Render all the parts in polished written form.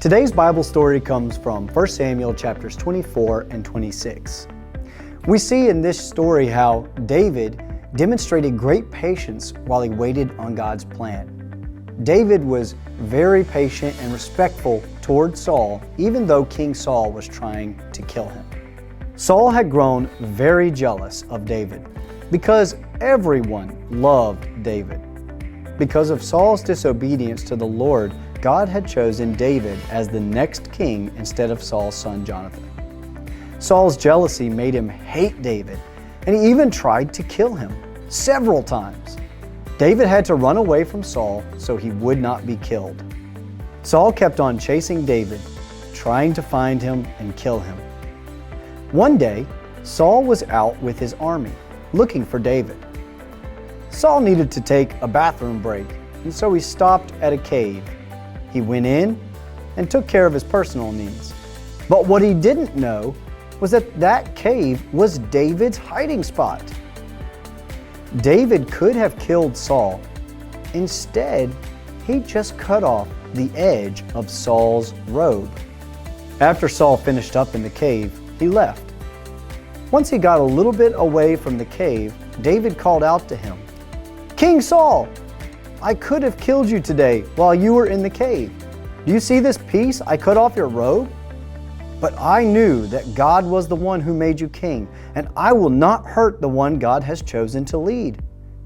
Today's Bible story comes from 1 Samuel chapters 24 and 26. We see in this story how David demonstrated great patience while he waited on God's plan. David was very patient and respectful toward Saul, even though King Saul was trying to kill him. Saul had grown very jealous of David because everyone loved David. Because of Saul's disobedience to the Lord, God had chosen David as the next king instead of Saul's son Jonathan. Saul's jealousy made him hate David, and he even tried to kill him several times. David had to run away from Saul so he would not be killed. Saul kept on chasing David, trying to find him and kill him. One day, Saul was out with his army, looking for David. Saul needed to take a bathroom break, and so he stopped at a cave. He went in and took care of his personal needs. But what he didn't know was that that cave was David's hiding spot. David could have killed Saul. Instead, he just cut off the edge of Saul's robe. After Saul finished up in the cave, he left. Once he got a little bit away from the cave, David called out to him, "King Saul, I could have killed you today while you were in the cave. Do you see this piece I cut off your robe? But I knew that God was the one who made you king, and I will not hurt the one God has chosen to lead."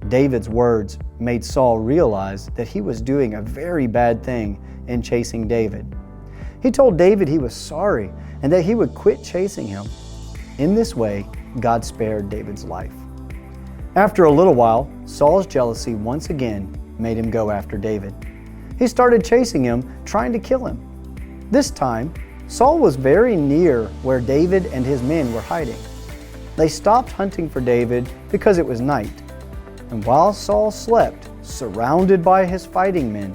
David's words made Saul realize that he was doing a very bad thing in chasing David. He told David he was sorry and that he would quit chasing him. In this way, God spared David's life. After a little while, Saul's jealousy once again made him go after David. He started chasing him, trying to kill him. This time, Saul was very near where David and his men were hiding. They stopped hunting for David because it was night. And while Saul slept, surrounded by his fighting men,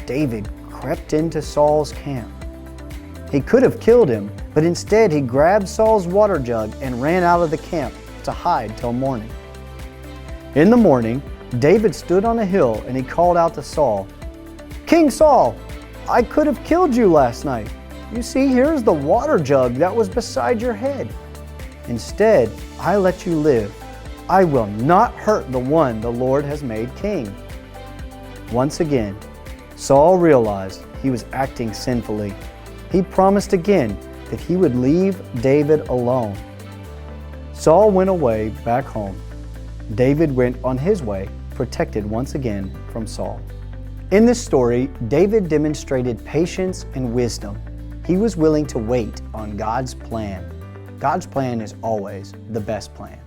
David crept into Saul's camp. He could have killed him, but instead he grabbed Saul's water jug and ran out of the camp to hide till morning. In the morning, David stood on a hill and he called out to Saul, "King Saul, I could have killed you last night. You see, here's the water jug that was beside your head. Instead, I let you live. I will not hurt the one the Lord has made king." Once again, Saul realized he was acting sinfully. He promised again that he would leave David alone. Saul went away back home. David went on his way, protected once again from Saul. In this story, David demonstrated patience and wisdom. He was willing to wait on God's plan. God's plan is always the best plan.